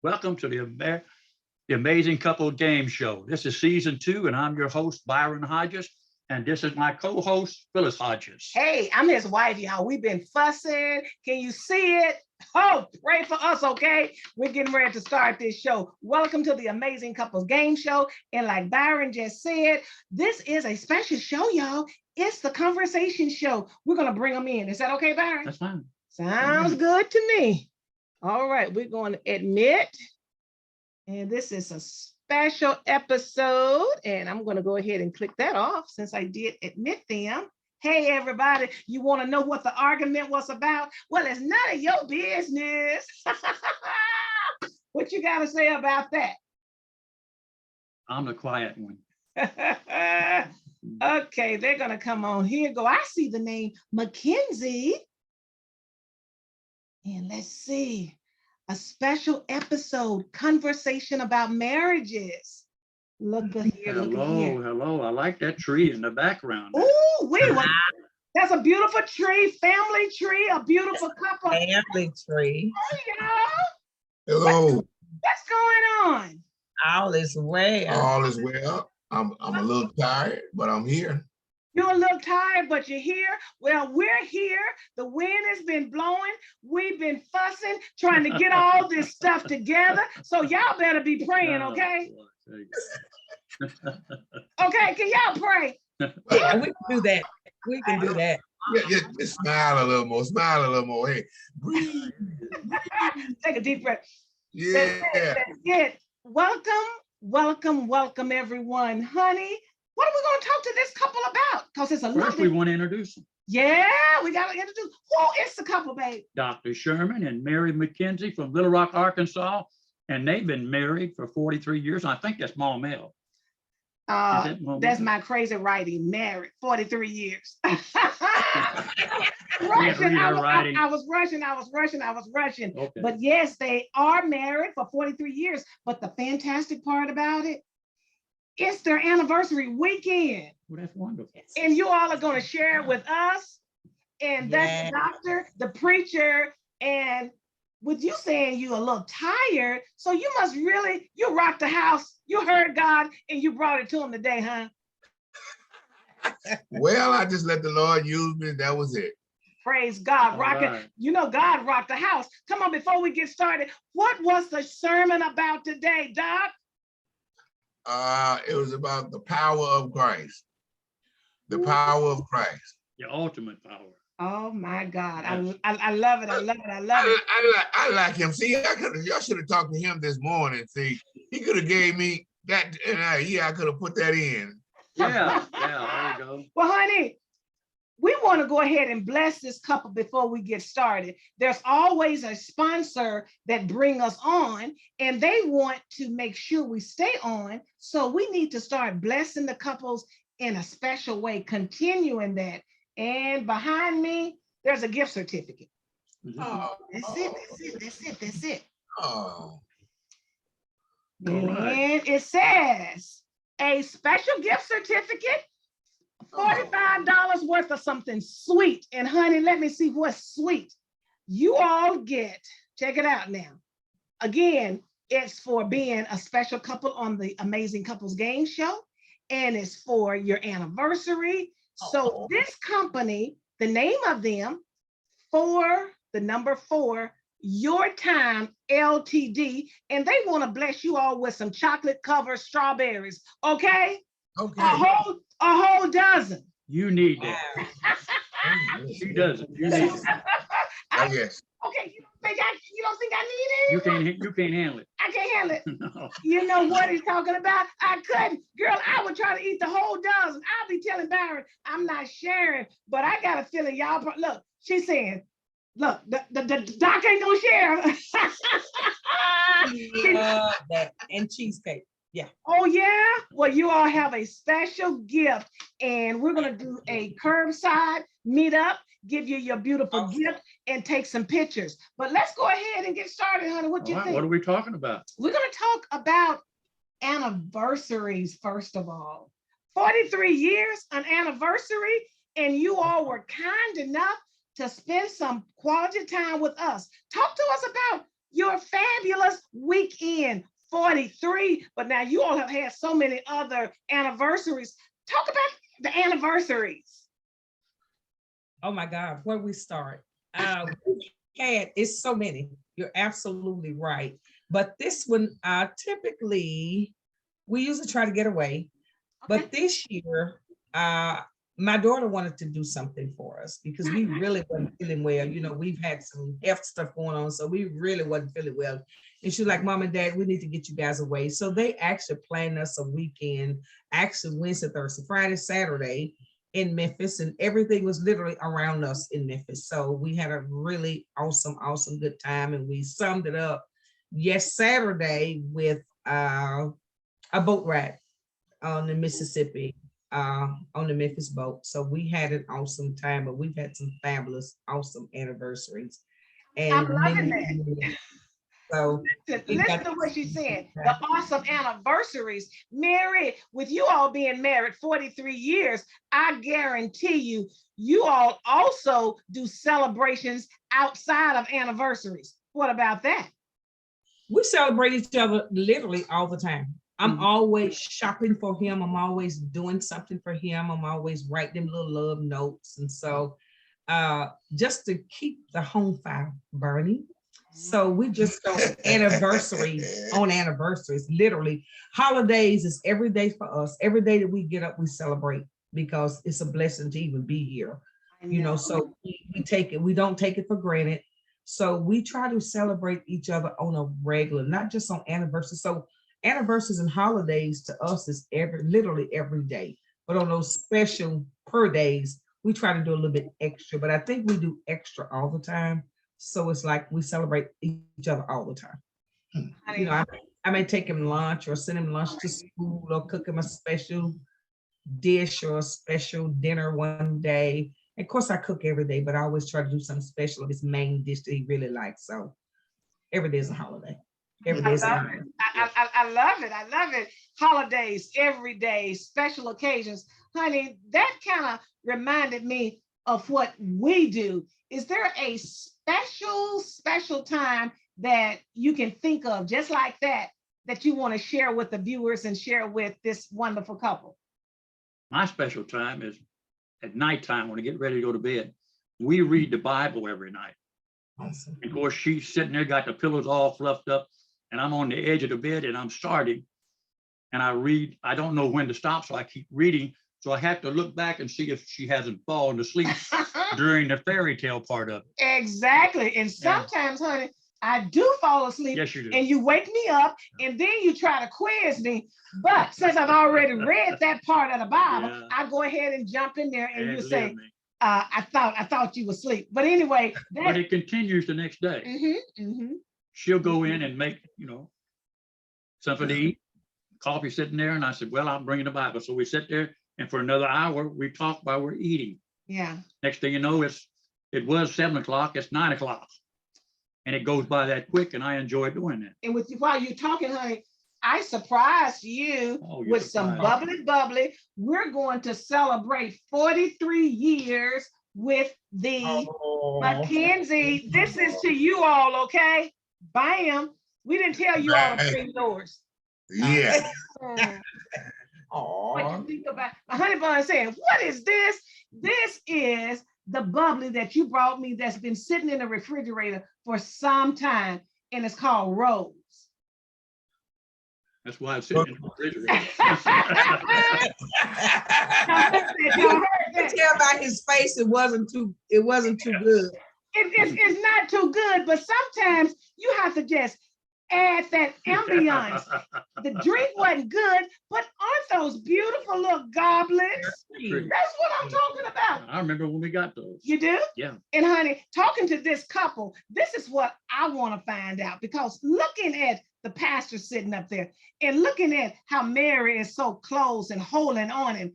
Welcome to the Amazing Couple Game Show. This is season 2, and I'm your host, Byron Hodges, and this is my co-host, Phyllis Hodges. Hey, I'm his wife, y'all. We've been fussing. Can you see it? Oh, pray for us, okay? We're getting ready to start this show. Welcome to the Amazing Couples Game Show. And like Byron just said, this is a special show, y'all. It's the conversation show. We're going to bring them in. Is that okay, Byron? That's fine. Sounds good to me. All right, we're going to admit. And this is a special episode. And I'm going to go ahead and click that off since I did admit them. Hey, everybody, you want to know what the argument was about? Well, it's none of your business. What you got to say about that? I'm the quiet one. Okay, they're going to come on. Here go. I see the name McKenzie. And let's see. A special episode, conversation about marriages. Look at here, look at here. Hello. I like that tree in the background. Oh, wait, that's a beautiful tree, family tree, a beautiful couple. Family tree. Hey, y'all. Hello. What's going on? All is well. All is well. I'm a little tired, but I'm here. You're a little tired, but you're here. Well, we're here. The wind has been blowing. We've been fussing, trying to get all this stuff together. So y'all better be praying, okay? Okay, can y'all pray? Yeah, we can do that. We can do that. Yeah, just smile a little more. Smile a little more. Hey, breathe. Take a deep breath. Yeah. That's it. Welcome, everyone. Honey, what are we going to talk to this couple about? Because it's a First, we want to introduce them. Yeah, we got to introduce. Who is the couple, babe? Dr. Sherman and Mary McKenzie from Little Rock, Arkansas. And they've been married for 43 years. And I think that's Mama Mel. That's my crazy writing. Married 43 years. I was rushing. Okay. But yes, they are married for 43 years. But the fantastic part about it, it's their anniversary weekend. Well, that's wonderful. And you all are going to share it with us. And that's the doctor, the preacher, and with you saying you a little tired, so you must really, you rocked the house, you heard God, and you brought it to him today, huh? Well, I just let the Lord use me. That was it. Praise God. All Rocking. right. You know, God rocked the house. Come on, before we get started, what was the sermon about today, Doc? It was about the power of Christ. The power of Christ. The ultimate power. Oh my God. Yes. I love it. I love it. I like him. See, y'all should have talked to him this morning. See, he could have gave me that, and I could have put that in. Yeah, there you go. Well, honey, we want to go ahead and bless this couple before we get started. There's always a sponsor that bring us on, and they want to make sure we stay on. So we need to start blessing the couples in a special way, continuing that. And behind me, there's a gift certificate. Oh, That's it. Oh, And it says a special gift certificate, $45 worth of something sweet. And honey, let me see what's sweet. You all get, check it out now. Again, it's for being a special couple on the Amazing Couples Game Show. And it's for your anniversary. So this company, the name of them, the number 4, Your Time Ltd, and they want to bless you all with some chocolate covered strawberries. Okay? okay. A whole dozen. You need that. She doesn't. You need it. Oh, yes. Okay, you don't think I need it? You can't handle it. I can't handle it. No. You know what he's talking about? I couldn't. Girl, I would try to eat the whole dozen. I'll be telling Byron, I'm not sharing, but I got a feeling y'all, look, she's saying, look, the doc ain't gonna share. That and cheesecake. Yeah. Oh, yeah? Well, you all have a special gift, and we're gonna do a curbside meetup, give you your beautiful gift, and take some pictures. But let's go ahead and get started, honey. What do you think? What are we talking about? We're going to talk about anniversaries, first of all. 43 years, an anniversary, and you all were kind enough to spend some quality time with us. Talk to us about your fabulous weekend, 43. But now you all have had so many other anniversaries. Talk about the anniversaries. Oh my God, where we start? It's so many. You're absolutely right. But this one, typically, we usually try to get away. Okay. But this year, my daughter wanted to do something for us because we really wasn't feeling well. You know, we've had some health stuff going on, so we really wasn't feeling well. And she was like, Mom and Dad, we need to get you guys away. So they actually planned us a weekend, actually Wednesday, Thursday, Friday, Saturday in Memphis, and everything was literally around us in Memphis. So we had a really awesome good time, and we summed it up Saturday with a boat ride on the Mississippi, on the Memphis boat. So we had an awesome time, but we've had some fabulous, awesome anniversaries. And I'm loving that. So listen to what she said. The awesome anniversaries. Mary, with you all being married 43 years, I guarantee you all also do celebrations outside of anniversaries. What about that? We celebrate each other literally all the time. I'm always shopping for him. I'm always doing something for him. I'm always writing them little love notes. And so just to keep the home fire burning. So we just go anniversaries on anniversaries, literally. Holidays is every day for us. Every day that we get up, we celebrate because it's a blessing to even be here. You know, so we take it, we don't take it for granted. So we try to celebrate each other on a regular, not just on anniversaries. So anniversaries and holidays to us is literally every day. But on those special per days, we try to do a little bit extra. But I think we do extra all the time. So it's like we celebrate each other all the time. You know, I may take him lunch or send him lunch to school or cook him a special dish or a special dinner one day. Of course, I cook every day, but I always try to do something special of his main dish that he really likes. So every day is a holiday. Every day is a holiday. I love it. I love it. Holidays, every day, special occasions. Honey, that kind of reminded me of what we do. Is there a special time that you can think of just like that you want to share with the viewers and share with this wonderful couple? My special time is at nighttime when I get ready to go to bed. We read the Bible every night. Awesome. Of course, she's sitting there, got the pillows all fluffed up, and I'm on the edge of the bed and I'm starting. And I read, I don't know when to stop, so I keep reading. So I have to look back and see if she hasn't fallen asleep during the fairy tale part of it. Exactly. And sometimes, honey, I do fall asleep. Yes, you do. And you wake me up and then you try to quiz me. But since I've already read that part of the Bible, I go ahead and jump in there and you say, I thought you were asleep. But anyway. But it continues the next day. She'll go in and make, something to eat, coffee sitting there. And I said, well, I'm bringing the Bible. So we sit there. And for another hour, we talk while we're eating. Yeah. Next thing you know, it was 7 o'clock, it's 9 o'clock. And it goes by that quick, and I enjoy doing that. And while you're talking, honey, I surprised you with some bubbly. We're going to celebrate 43 years with the McKenzie. This is to you all, okay? Bam. We didn't tell you all to bring yours. Yeah. What you think about Honey Bun saying, what is this? This is the bubbly that you brought me that's been sitting in the refrigerator for some time, and it's called Rose. That's why it's sitting in the refrigerator. You can tell by his face it wasn't too good. It's not too good, but sometimes you have to just add that ambiance. The drink wasn't good, but aren't those beautiful little goblets? That's what I'm talking about. I remember when we got those. You do? Yeah. And honey, talking to this couple, this is what I want to find out, because looking at the pastor sitting up there and looking at how Mary is so close and holding on him,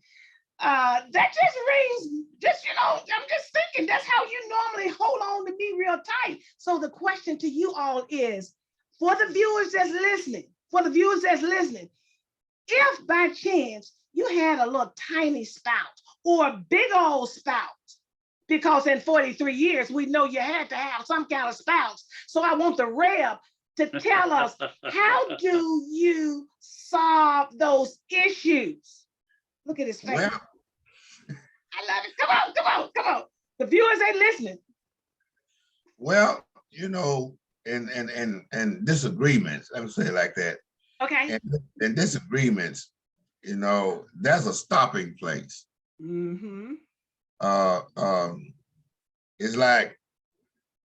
that just rings, I'm just thinking that's how you normally hold on to me real tight. So the question to you all is, for the viewers that's listening, if by chance you had a little tiny spout or a big old spout, because in 43 years, we know you had to have some kind of spouts. So I want the reb. to tell us, how do you solve those issues? Look at his face. Well, I love it. Come on, come on, come on. The viewers ain't listening. well, you know, and disagreements, let me say it like that. Okay. And disagreements, you know, that's a stopping place. Mm-hmm. It's like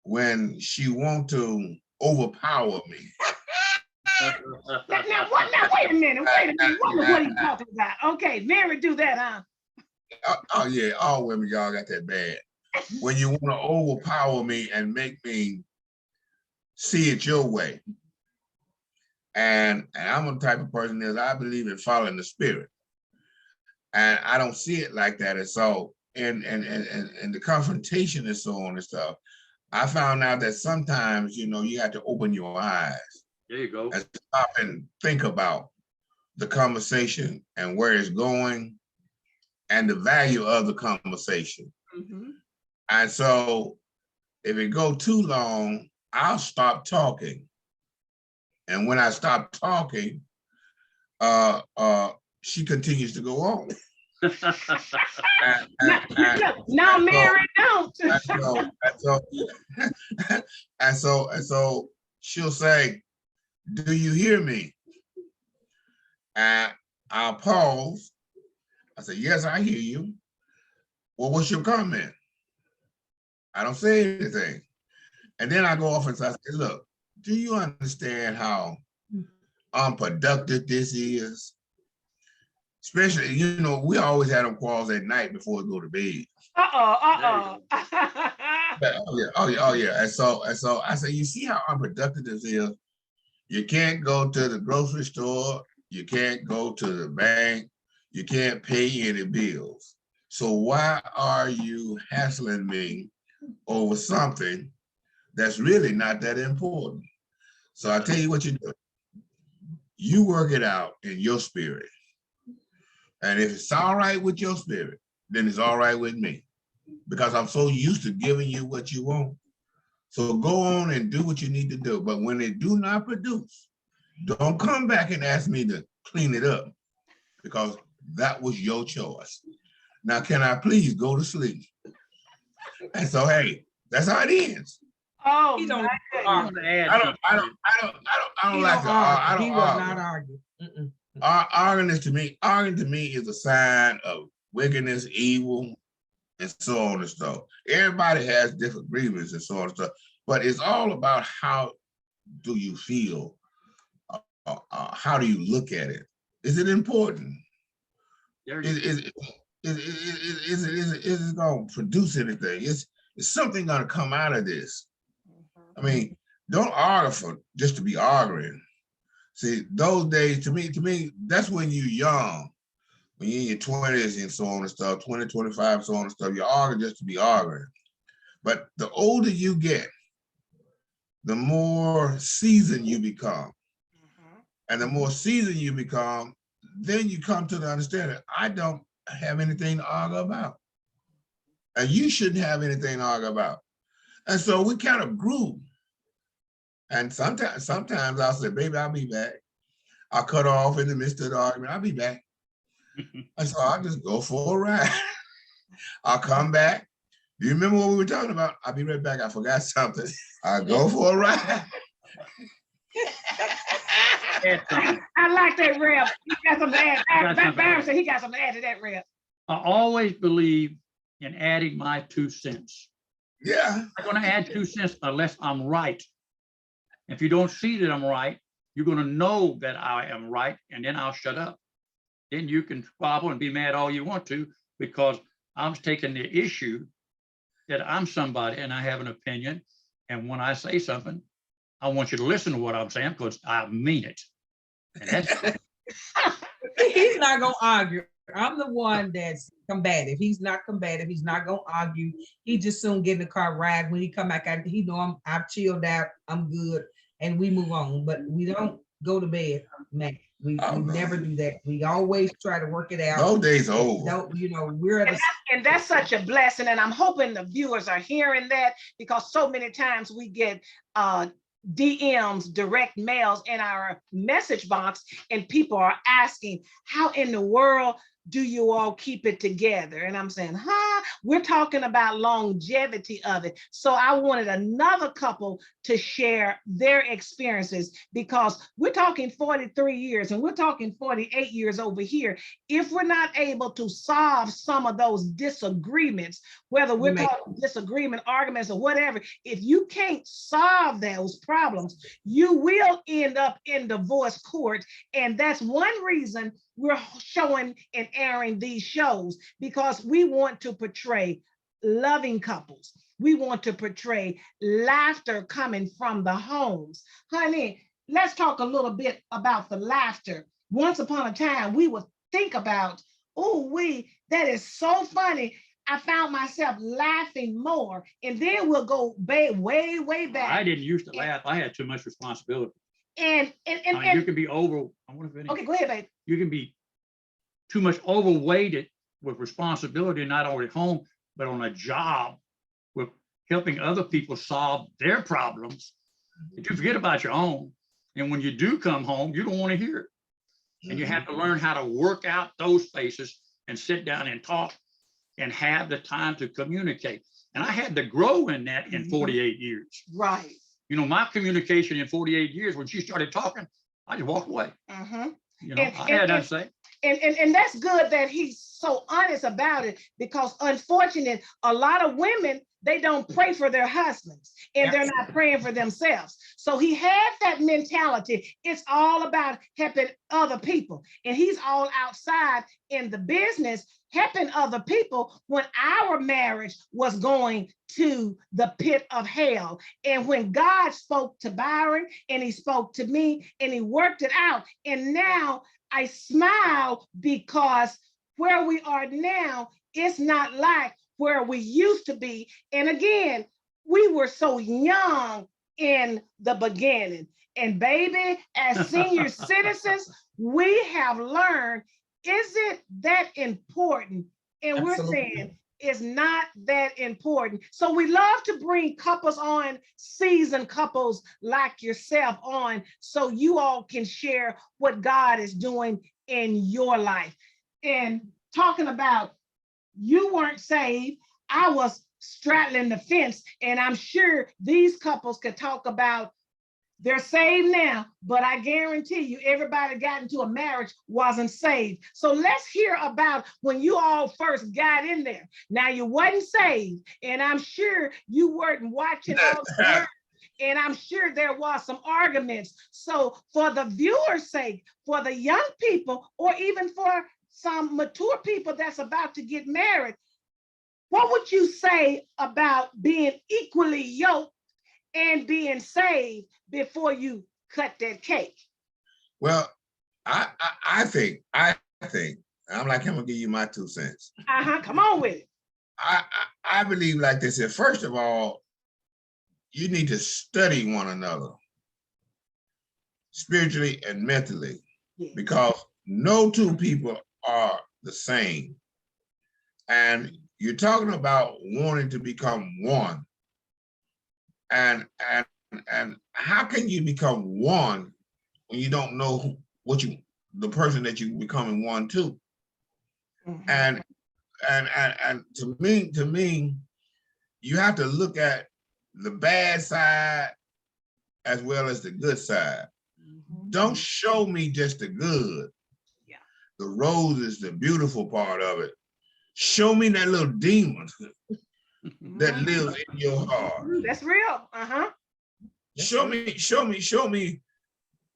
when she want to overpower me. Now, what? Now, wait a minute. Wait a minute. What are you talking about? Okay, Mary, do that, huh? Oh yeah, all women, y'all got that bad. When you want to overpower me and make me see it your way. And I'm a type of person that I believe in following the spirit. And I don't see it like that. And so, and the confrontation and so on and stuff, I found out that sometimes, you know, you have to open your eyes. There you go. And stop and think about the conversation and where it's going and the value of the conversation. Mm-hmm. And so if it go too long, I'll stop talking. And when I stop talking, she continues to go on. Now, Mary, don't. And so she'll say, "Do you hear me?" And I'll pause. I say, "Yes, I hear you." "Well, what's your comment?" I don't say anything. And then I go off and say, "Look, do you understand how unproductive this is?" Especially, you know, we always had them quarrels at night before we go to bed. Oh yeah. And so I say, you see how unproductive this is? You can't go to the grocery store. You can't go to the bank. You can't pay any bills. So why are you hassling me over something that's really not that important? So I tell you what you do. You work it out in your spirit. And if it's all right with your spirit, then it's all right with me. Because I'm so used to giving you what you want. So go on and do what you need to do. But when they do not produce, don't come back and ask me to clean it up, because that was your choice. Now, can I please go to sleep? And so, hey, that's how it ends. Oh, He don't my I goodness. want to add I don't He like to argue. He will argue. not argue. Mm-mm. Arguing to me is a sign of wickedness, evil, and so on and stuff. Everybody has different grievances and so on and stuff, but it's all about how do you feel? How do you look at it? Is it important? Is it going to produce anything? Is something going to come out of this? I mean, don't argue for just to be arguing. See, those days, to me, that's when you're young, when you're in your 20s and so on and stuff, 20, 25, so on and stuff, you're arguing just to be arguing. But the older you get, the more seasoned you become. And the more seasoned you become, then you come to the understanding, I don't have anything to argue about. And you shouldn't have anything to argue about. And so we kind of grew. And sometimes I'll say, baby, I'll be back. I'll cut off in the midst of the argument. I'll be back. And so I'll just go for a ride. I'll come back. Do you remember what we were talking about? I'll be right back. I forgot something. I'll go for a ride. I like that, Rev. He got something to add. Byron said he got something to add to that, Rev. I always believe in adding my 2 cents. Yeah. I'm going to add 2 cents unless I'm right. If you don't see that I'm right, you're going to know that I am right, and then I'll shut up. Then you can squabble and be mad all you want to, because I'm taking the issue that I'm somebody and I have an opinion. And when I say something, I want you to listen to what I'm saying, because I mean it. And that's He's not gonna argue. I'm the one that's combative. He's not combative. He's not gonna argue. He just soon get in the car ride. When he come back out, he know I've chilled out. I'm good, and we move on. But we don't go to bed, man. We never do that. We always try to work it out. Those days are over. Don't, you know, we're at and that's such a blessing. And I'm hoping the viewers are hearing that, because so many times we get DMs, direct mails in our message box, and people are asking, how in the world do you all keep it together? And I'm saying, we're talking about longevity of it. So I wanted another couple to share their experiences, because we're talking 43 years and we're talking 48 years over here. If we're not able to solve some of those disagreements, whether we're talking disagreement, arguments, or whatever, if you can't solve those problems, you will end up in divorce court. And that's one reason we're showing and airing these shows, because we want to portray loving couples. We want to portray laughter coming from the homes. Honey, let's talk a little bit about the laughter. Once upon a time, we would think about, that is so funny. I found myself laughing more. And then we'll go way, way back. I didn't used to laugh. I had too much responsibility. And you can be over. I want to finish. Okay, go ahead, babe. You can be too much overweighted with responsibility, not only at home, but on a job with helping other people solve their problems. That you forget about your own. And when you do come home, you don't want to hear it. And you have to learn how to work out those spaces and sit down and talk and have the time to communicate. And I had to grow in that in 48 years. Right. You know, my communication in 48 years, when she started talking, I just walked away. You know, I had nothing to say. And that's good that he's so honest about it, because unfortunately, a lot of women, they don't pray for their husbands and they're not praying for themselves. So he had that mentality. It's all about helping other people. And he's all outside in the business, helping other people, when our marriage was going to the pit of hell. And when God spoke to Byron and he spoke to me and he worked it out. And now I smile, because where we are now, it's not like where we used to be. And again, we were so young in the beginning. And baby, as senior citizens, we have learned, is it that important? And we're saying it's not that important. So we love to bring couples on, seasoned couples like yourself on, so you all can share what God is doing in your life. And talking about, you weren't saved, I was straddling the fence, and I'm sure these couples could talk about, they're saved now, but I guarantee you everybody got into a marriage wasn't saved. So let's hear about when you all first got in there. Now, you wasn't saved, and I'm sure you weren't watching all the time, and I'm sure there was some arguments. So for the viewer's sake, for the young people, or even for some mature people that's about to get married, what would you say about being equally yoked and being saved before you cut that cake? Well, I think, I'm like, I'm gonna give you my 2 cents. Come on with it. I believe like this. First of all, you need to study one another spiritually and mentally, because no two people are the same. And you're talking about wanting to become one. And how can you become one when you don't know the person that you're becoming one to? And to me, you have to look at the bad side as well as the good side. Don't show me just the good. The roses, the beautiful part of it. Show me that little demon that lives in your heart. That's real. Show me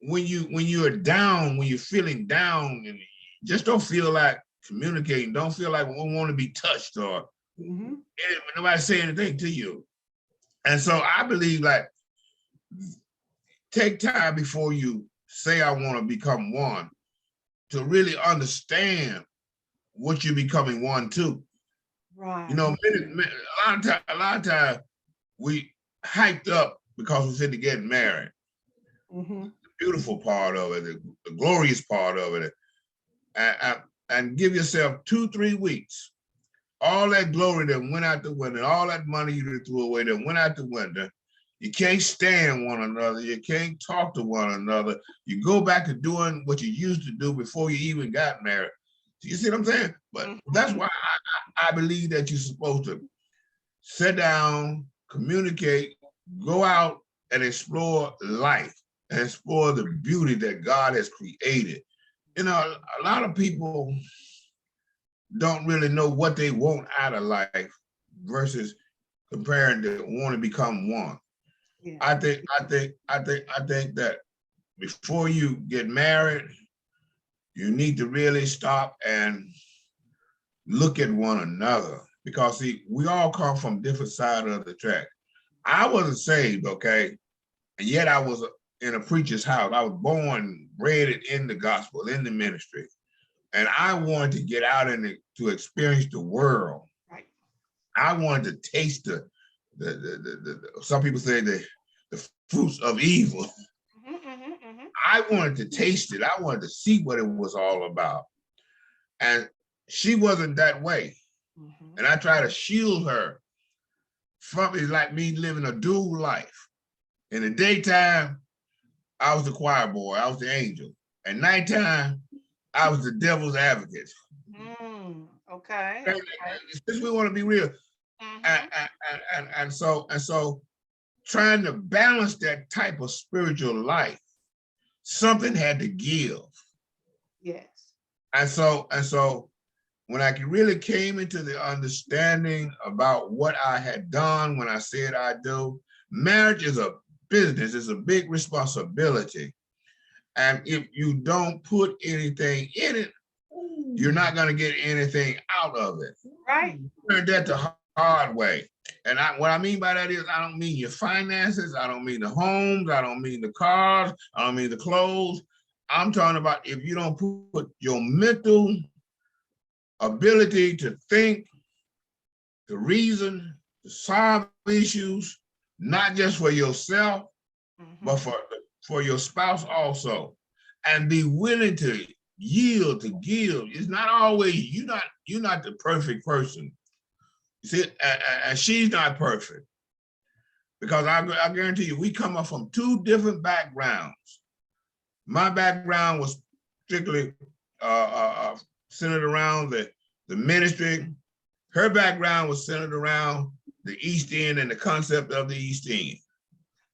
when you are down, when you're feeling down, and just don't feel like communicating. Don't feel like we want to be touched, or nobody say anything to you. And so I believe, like, take time before you say I want to become one, to really understand what you're becoming one to. Right. You know, a lot of time we hyped up because we said to get married. The beautiful part of it, the glorious part of it, and give yourself 2-3 weeks. All that glory that went out the window, all that money you threw away that went out the window, You can't stand one another. You can't talk to one another. You go back to doing what you used to do before you even got married. You see what I'm saying? But that's why I believe that you're supposed to sit down, communicate, go out and explore life and explore the beauty that God has created. You know, a lot of people don't really know what they want out of life versus comparing to want to become one. Yeah. I think that before you get married, you need to really stop and look at one another, because see, we all come from different sides of the track. I wasn't saved, okay, and yet I was in a preacher's house. I was born, bred in the gospel, in the ministry, and I wanted to get out and to experience the world. Right. I wanted to taste the some people say the fruits of evil. I wanted to taste it. I wanted to see what it was all about. And she wasn't that way. And I tried to shield her from it, like me living a dual life. In the daytime, I was the choir boy, I was the angel. At nighttime, I was the devil's advocate. Okay. Since we want to be real. And so trying to balance that type of spiritual life, something had to give. Yes. And so when I really came into the understanding about what I had done when I said I do, marriage is a business, it's a big responsibility. And if you don't put anything in it, you're not going to get anything out of it. Right. Learned that the hard way. And what I mean by that is, I don't mean your finances, I don't mean the homes, I don't mean the cars, I don't mean the clothes. I'm talking about if you don't put your mental ability to think, to reason, to solve issues, not just for yourself, but for your spouse also, and be willing to yield, to give. It's not always, you're not the perfect person. You see, and she's not perfect, because I guarantee you, we come up from two different backgrounds. My background was strictly centered around the ministry. Her background was centered around the East End and the concept of the East End.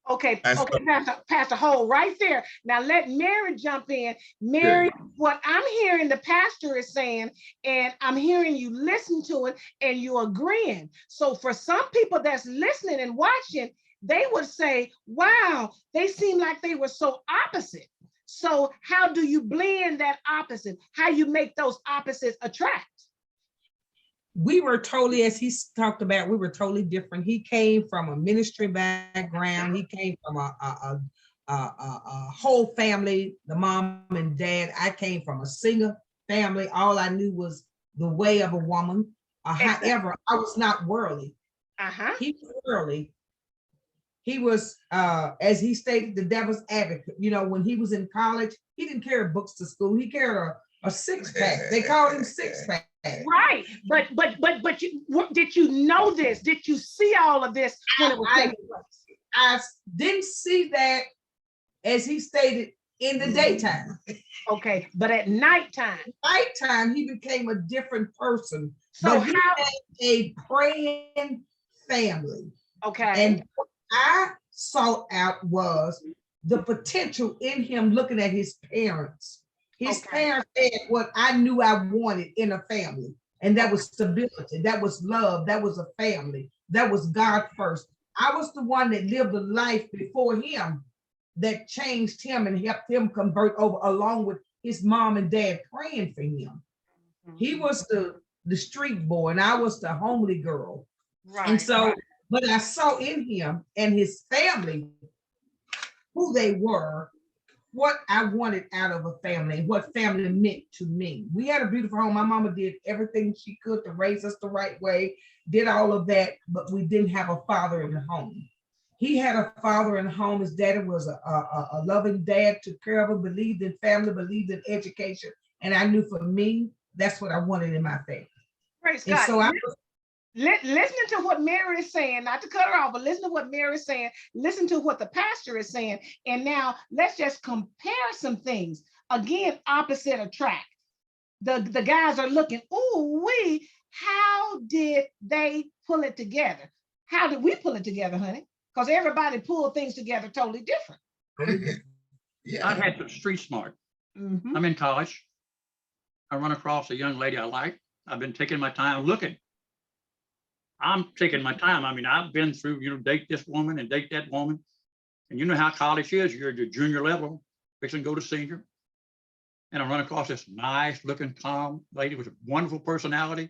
Okay, Pastor, hold right there. Now let Mary jump in. Mary, what I'm hearing the pastor is saying, and I'm hearing you listen to it and you're agreeing. So for some people that's listening and watching, they would say, wow, they seem like they were so opposite. So how do you blend that opposite? How you make those opposites attract? We were totally, as he talked about, we were totally different. He came from a ministry background. He came from a whole family, the mom and dad. I came from a single family. All I knew was the way of a woman. However, I was not worldly. He was worldly. He was, as he stated, the devil's advocate. You know, when he was in college, he didn't carry books to school. He carried a six-pack. They called him six-pack. Right, but did you know this? Did you see all of this when it was taking place? I didn't see that, as he stated, in the daytime. Okay, but at nighttime. Nighttime, he became a different person. So he had a praying family. Okay. And what I sought out was the potential in him looking at his parents. His parents had what I knew I wanted in a family, and that was stability, that was love, that was a family, that was God first. I was the one that lived a life before him that changed him and helped him convert over, along with his mom and dad praying for him. He was the street boy, and I was the homely girl. Right. And so, but I saw in him and his family who they were, what I wanted out of a family, what family meant to me. We had a beautiful home. My mama did everything she could to raise us the right way, did all of that, but we didn't have a father in the home. He had a father in the home. His daddy was a loving dad, took care of him, believed in family, believed in education. And I knew for me, that's what I wanted in my family. Praise and God. so I listening to what Mary is saying, not to cut her off, but listen to what Mary is saying, listen to what the pastor is saying. And now let's just compare some things. Again, opposite attract. The guys are looking, oh, how did they pull it together? How did we pull it together, honey? Because everybody pulled things together totally different. Yeah. I had some street smart. Mm-hmm. I'm in college. I run across a young lady I like. I've been taking my time looking. I'm taking my time. I mean, I've been through, date this woman and date that woman. And you know how college is. You're at the junior level, fixing to go to senior. And I run across this nice looking, calm lady with a wonderful personality.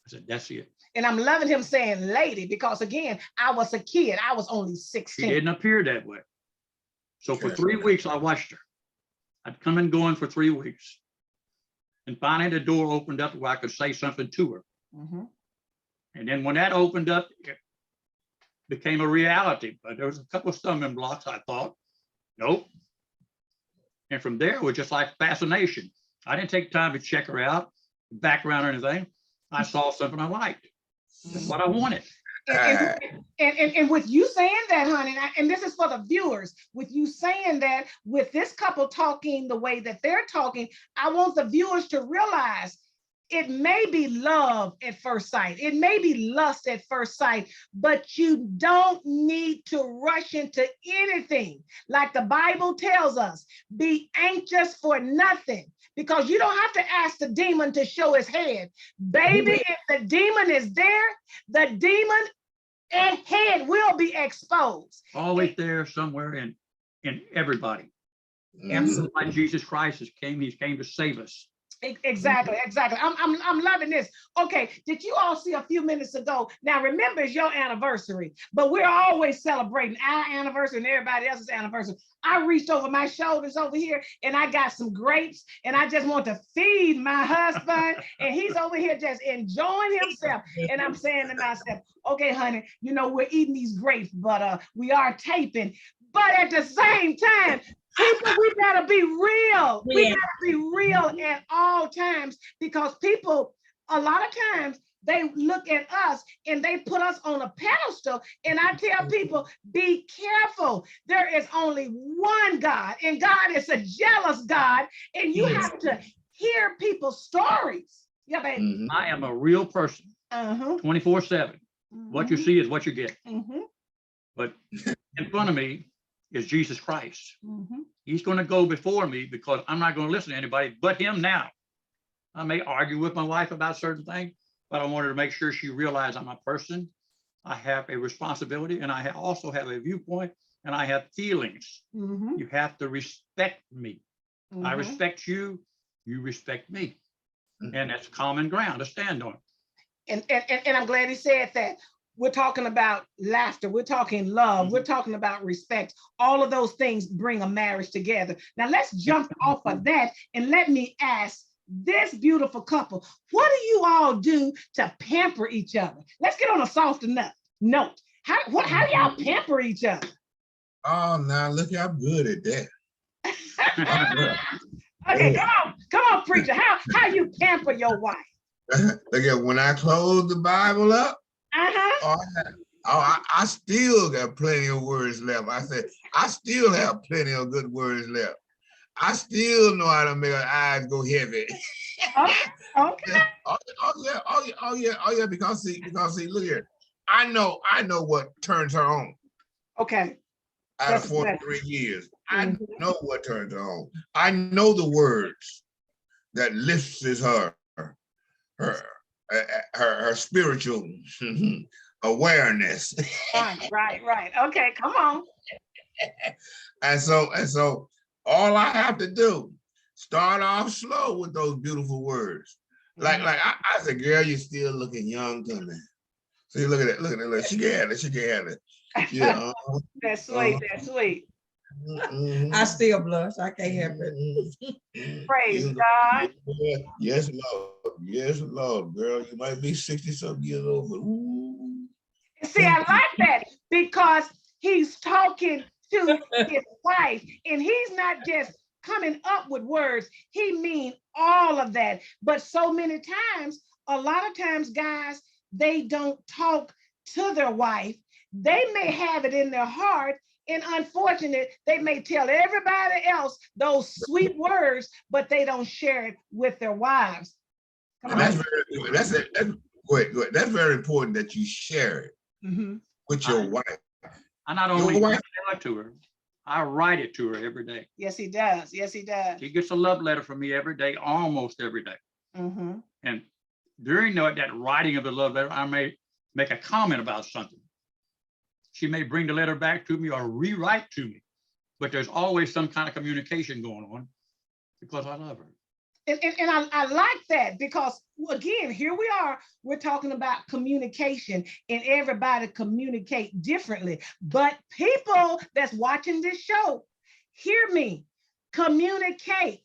I said, that's it. And I'm loving him saying lady, because again, I was a kid. I was only She 16. didn't appear that way. So for 3 weeks, I watched her. I'd come and go in for 3 weeks. And finally, the door opened up where I could say something to her. Mm-hmm. And then when that opened up, it became a reality. But there was a couple of stumbling blocks, I thought. Nope. And from there, it was just like fascination. I didn't take time to check her out, background or anything. I saw something I liked. That's what I wanted. And with you saying that, honey, and this is for the viewers, with you saying that, with this couple talking the way that they're talking, I want the viewers to realize it may be love at first sight. It may be lust at first sight, but you don't need to rush into anything. Like the Bible tells us, be anxious for nothing, because you don't have to ask the demon to show his head. Baby, if the demon is there, the demon and head will be exposed. Always there somewhere in everybody. Absolutely. Like Jesus Christ he came to save us. Exactly. I'm loving this. Okay, did you all see a few minutes ago? Now remember, it's your anniversary, but we're always celebrating our anniversary and everybody else's anniversary. I reached over my shoulders over here and I got some grapes and I just want to feed my husband and he's over here just enjoying himself. And I'm saying to myself, okay, honey, we're eating these grapes, but we are taping. But at the same time, people, we gotta be real. We gotta be real at all times, because people, a lot of times, they look at us and they put us on a pedestal. And I tell people, be careful. There is only one God, and God is a jealous God, and you have to hear people's stories. Yeah, baby. I am a real person, 24/7. What you see is what you get. But in front of me is Jesus Christ. He's going to go before me, because I'm not going to listen to anybody but him now. I may argue with my wife about certain things, but I wanted to make sure she realized I'm a person. I have a responsibility, and I also have a viewpoint, and I have feelings. You have to respect me. I respect you, you respect me. And that's common ground to stand on. And I'm glad he said that. We're talking about laughter. We're talking love. We're talking about respect. All of those things bring a marriage together. Now let's jump off of that and let me ask this beautiful couple, what do you all do to pamper each other? Let's get on a softer note. How do y'all pamper each other? Oh, now look, I'm good at that. Okay, come on, preacher. How you pamper your wife? Look at, when I close the Bible up, I still got plenty of words left. I said, I still have plenty of good words left. I still know how to make her eyes go heavy. Okay. Oh yeah. Because see, look here. I know what turns her on. Okay. Out of 43 years, I know what turns her on. I know the words that lifts her spiritual awareness. Right. Okay, come on. And so all I have to do, start off slow with those beautiful words. Like I said, girl, you're still looking young to me. See, look at that. She can have it. Yeah. That's sweet. I still blush. I can't help it. Praise God. Yes, Lord, girl. You might be 60-something years old, but ooh. See, I like that, because he's talking to his wife, and he's not just coming up with words. He means all of that. But so many times, a lot of times, guys, they don't talk to their wife. They may have it in their heart, and unfortunately, they may tell everybody else those sweet words, but they don't share it with their wives. Come And on. that's very, go ahead. That's very important that you share it with your wife. I not Your only wife- tell it to her, I write it to her every day. Yes, he does. Yes, he does. She gets a love letter from me every day, almost every day. And during that writing of the love letter, I may make a comment about something. She may bring the letter back to me or rewrite to me, but there's always some kind of communication going on because I love her. And I like that because, again, here we are, we're talking about communication, and everybody communicate differently. But people that's watching this show, hear me, communicate.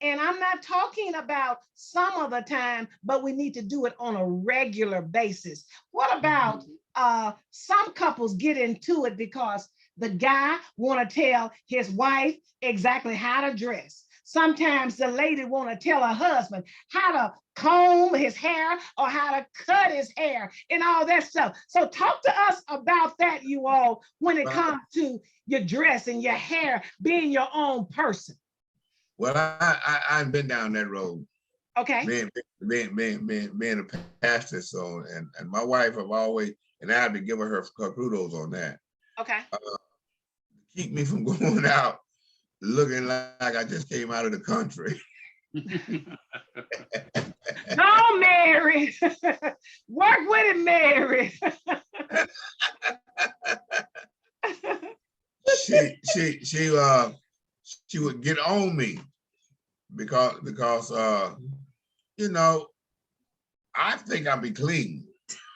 And I'm not talking about some of the time, but we need to do it on a regular basis. What about some couples get into it because the guy want to tell his wife exactly how to dress. Sometimes the lady want to tell her husband how to comb his hair or how to cut his hair and all that stuff. So talk to us about that, you all, when it comes to your dress and your hair, being your own person. Well, I've been down that road. Okay. Being a pastor, so and my wife have always, and I've been giving her kudos on that. Okay. Keep me from going out looking like I just came out of the country. No, Mary. Work with it, Mary. She would get on me because you know, I think I'll be clean.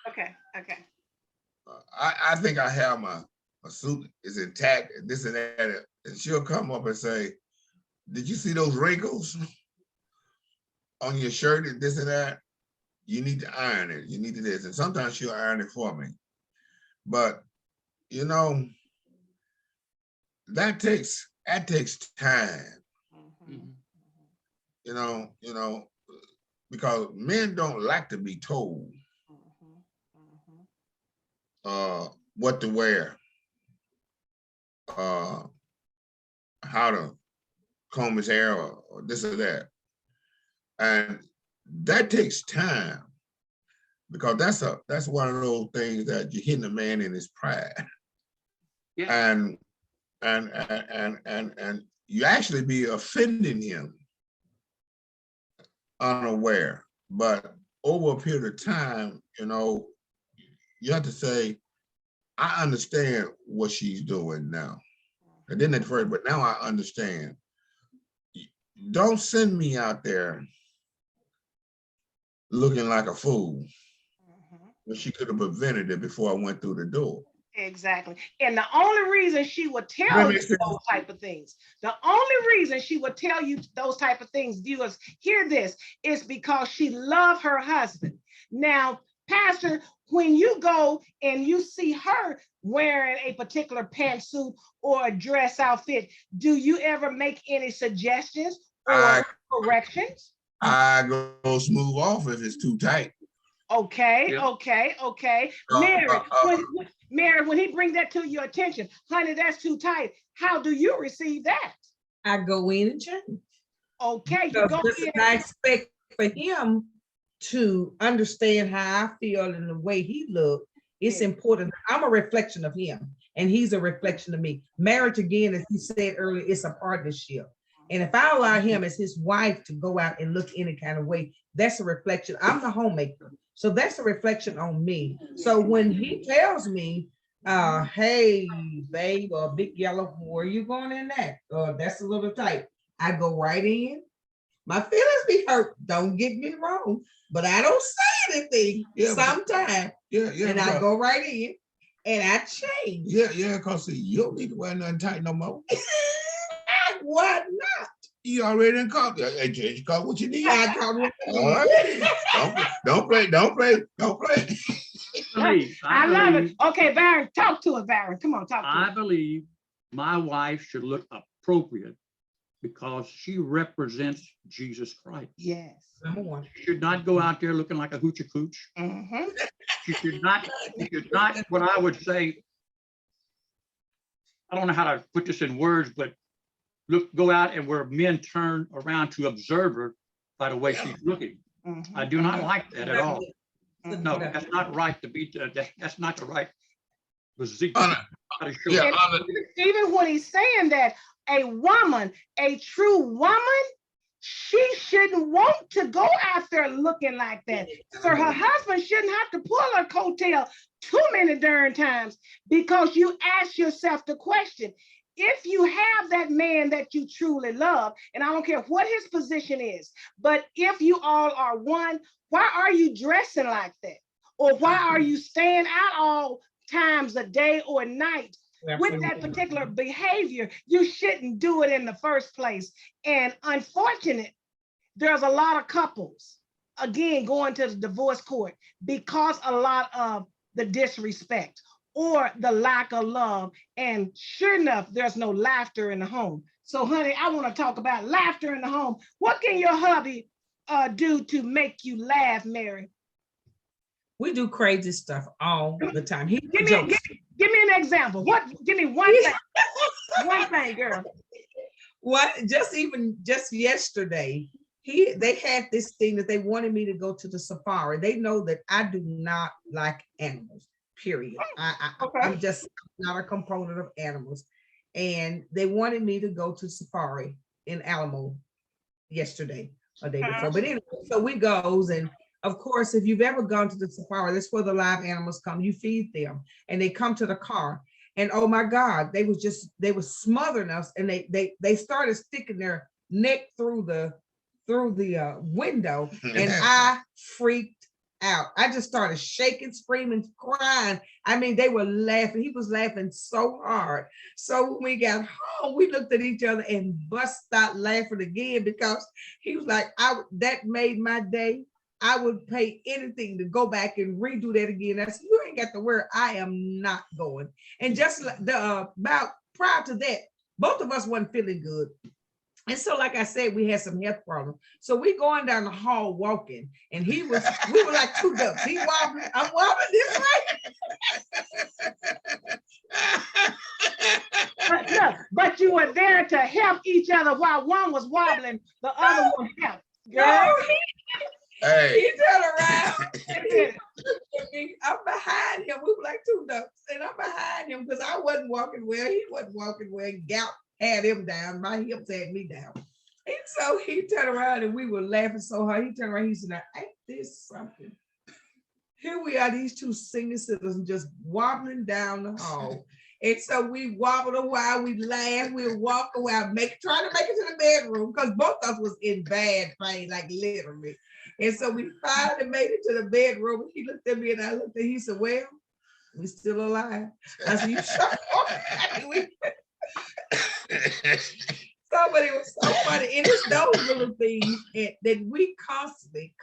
Okay. I think I have my suit is intact and this and that, and she'll come up and say, "Did you see those wrinkles on your shirt and this and that? You need to iron it. You need to this." And sometimes she'll iron it for me. But you know, that takes time. You know, because men don't like to be told what to wear, how to comb his hair or this or that. And that takes time because that's one of those things that you're hitting a man in his pride. Yeah. And you actually be offending him unaware. But over a period of time, you know, you have to say, I understand what she's doing now. I didn't at first, but now I understand. Don't send me out there looking like a fool when she could have prevented it before I went through the door. Exactly. And the only reason she would tell you those type of things, viewers, hear this, is because she loved her husband. Now, Pastor, when you go and you see her wearing a particular pantsuit or a dress outfit, do you ever make any suggestions or corrections? I go smooth off if it's too tight. Okay, Yeah. okay. Mary, when he brings that to your attention, honey, that's too tight. How do you receive that? I go in and change. Okay, you So go this is in. I expect for him to understand how I feel and the way he look. It's important. I'm a reflection of him and he's a reflection of me. Marriage, again, as he said earlier, it's a partnership. And if I allow him as his wife to go out and look any kind of way, that's a reflection. I'm the homemaker. So that's a reflection on me. So when he tells me, hey, babe, or big yellow, where you going in that? That's a little tight. I go right in. My feelings be hurt. Don't get me wrong, but I don't say anything sometimes. And I go right in and I change. Yeah, because you don't need to wear nothing tight no more. Why not? You already done caught that. Hey, you caught what you need. I caught what All right. Don't play. I love it. Okay, Byron, talk to us, Byron. Come on, talk to us. I believe my wife should look appropriate because she represents Jesus Christ. Yes. Number one. She should not go out there looking like a hoochie cooch. Mhm. She should not, what I would say, I don't know how to put this in words, but go out and where men turn around to observe her by the way she's looking. Mhm. I do not like that at all. Mhm. No, that's not right to be, that's not the right physique. Honor- How to show Yeah, it. honor- Even when he's saying that a woman, a true woman, she shouldn't want to go after looking like that. So her husband shouldn't have to pull her coattail too many darn times, because you ask yourself the question, if you have that man that you truly love, and I don't care what his position is, but if you all are one, why are you dressing like that? Or why are you staying out all times a day or night with that particular behavior? You shouldn't do it in the first place. And unfortunate, there's a lot of couples, again, going to the divorce court because a lot of the disrespect or the lack of love. And sure enough, there's no laughter in the home. So honey, I want to talk about laughter in the home. What can your hubby do to make you laugh, Mary? We do crazy stuff all the time. He Give me an example. Give me one thing. One thing, girl. What? Just yesterday, they had this thing that they wanted me to go to the safari. They know that I do not like animals. Period. Okay. I'm just not a component of animals, and they wanted me to go to safari in Alamo yesterday or day before. But anyway, so we goes, and of course, if you've ever gone to the safari, that's where the live animals come. You feed them, and they come to the car. And oh my God, they were smothering us, and they started sticking their neck through the window, and I freaked out. I just started shaking, screaming, crying. I mean, they were laughing. He was laughing so hard. So when we got home, we looked at each other and bust out laughing again, because he was like, that made my day. I would pay anything to go back and redo that again. I said, you ain't got to worry. I am not going. And just about prior to that, both of us wasn't feeling good. And so, like I said, we had some health problems. So we going down the hall walking, and we were like two ducks. He wobbling, I'm wobbling this way. But you were there to help each other while one was wobbling, the other one helped. Girl. No, Hey. he turned around and he looked at me. I'm behind him. We were like two ducks, and I'm behind him because I wasn't walking well. He wasn't walking well. Gout had him down. My hips had me down. And so he turned around, and we were laughing so hard. He turned around. He said, "Now, ain't this something?" Here we are, these two senior citizens just wobbling down the hall. And so we wobbled a while, we laughed, we walk a while, trying to make it to the bedroom, because both of us was in bad pain, like literally. And so we finally made it to the bedroom. He looked at me and I looked at him. He said, "Well, we still alive." I said, "You sure?" Somebody was so funny. And it's those little things that we constantly,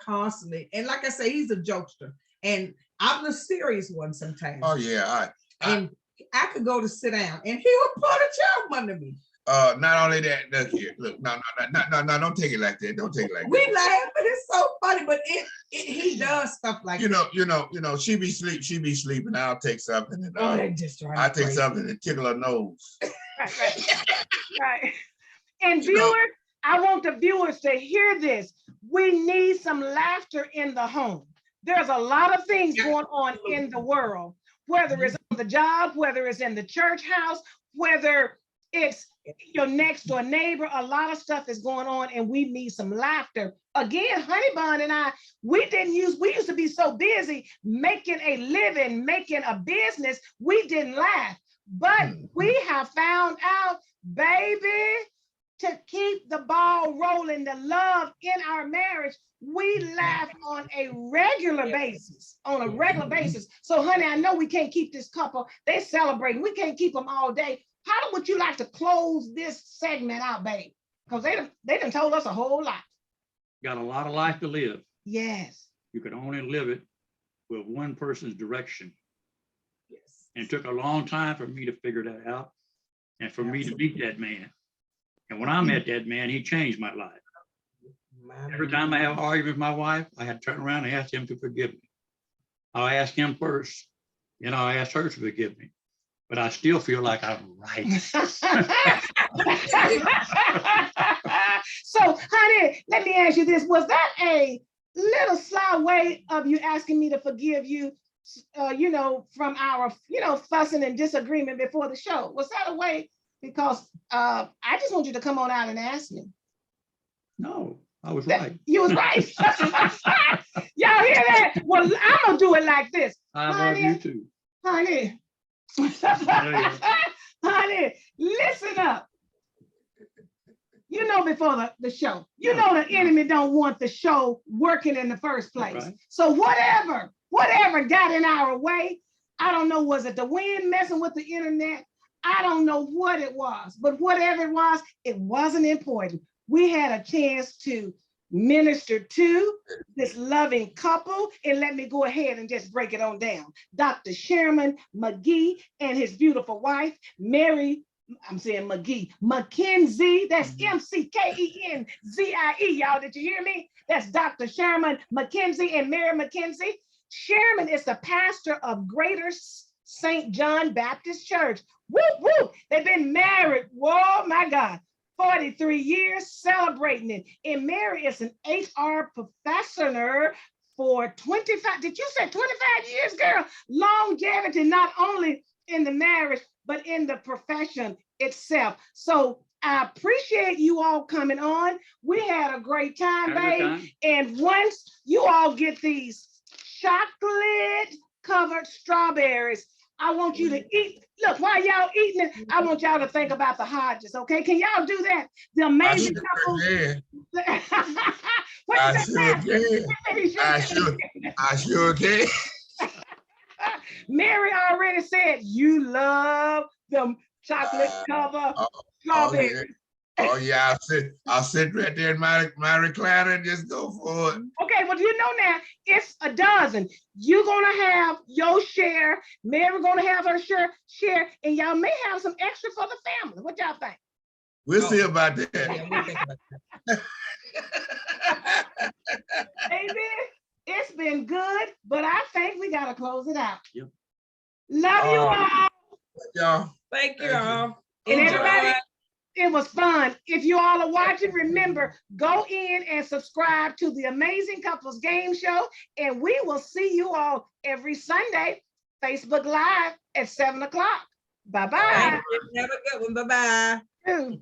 and like I say, he's a jokester. And I'm the serious one sometimes. Oh yeah. And I could go to sit down and he would pull the chair up under me. Not only that, look here. Look, no, don't take it like that. Don't take it like We that. laugh, but it's so funny. But he does stuff like You know, she be sleeping. I'll take something and that just drives I me take crazy. something and tickle her nose. Right. And viewers, I want the viewers to hear this. We need some laughter in the home. There's a lot of things going on in the world, whether it's on the job, whether it's in the church house, whether it's your next door neighbor. A lot of stuff is going on, and we need some laughter. Again, Honey Bun and I, we used to be so busy making a living, making a business, we didn't laugh. But we have found out, baby, to keep the ball rolling, the love in our marriage, we laugh on a regular basis, So honey, I know we can't keep this couple, they celebrating, we can't keep them all day. How would you like to close this segment out, babe? Because they done told us a whole lot. Got a lot of life to live. Yes. You can only live it with one person's direction. Yes. And it took a long time for me to figure that out and for me to meet that man. And when I met that man, he changed my life. Every time I have an argument with my wife, I had to turn around and ask him to forgive me. I ask him first, I ask her to forgive me, but I still feel like I'm right. So, honey, let me ask you this. Was that a little sly way of you asking me to forgive you, from our, fussing and disagreement before the show? Was that a way? Because I just want you to come on out and ask me. No, I was right. You was right. Y'all hear that? Well, I'm gonna do it like this. I love you too. Honey. Honey, listen up. Before the show, the enemy don't want the show working in the first place. Right. So whatever got in our way, I don't know, was it the wind messing with the internet? I don't know what it was, but whatever it wasn't important. We had a chance to minister to this loving couple, and let me go ahead and just break it on down. Dr. Sherman McGee and his beautiful wife, McKenzie, that's McKenzie, y'all, did you hear me? That's Dr. Sherman McKenzie and Mary McKenzie. Sherman is the pastor of Greater St. John Baptist Church. Woo, woo, they've been married, whoa, my God, 43 years, celebrating it. And Mary is an HR professor for 25, did you say 25 years, girl? Longevity, not only in the marriage, but in the profession itself. So I appreciate you all coming on. We had a great time, babe. And once you all get these chocolate covered strawberries, I want you to eat. Look, while y'all eating it, I want y'all to think about the Hodges, okay? Can y'all do that? The amazing couple. I sure can. Mary already said you love them chocolate cover strawberries. Oh yeah, I'll sit right there in my recliner and just go for it. Okay, well, now it's a dozen. You're gonna have your share, Mary gonna have her share, and y'all may have some extra for the family. What y'all think? We'll see about that. Yeah, we'll think about that. Amen. It's been good, but I think we gotta close it out. Yep. Love you all. Y'all. Thank you all. And everybody, it was fun. If you all are watching, remember, go in and subscribe to the Amazing Couples Game Show, and we will see you all every Sunday, Facebook Live at 7 o'clock. Bye-bye. Have a good one. Bye-bye.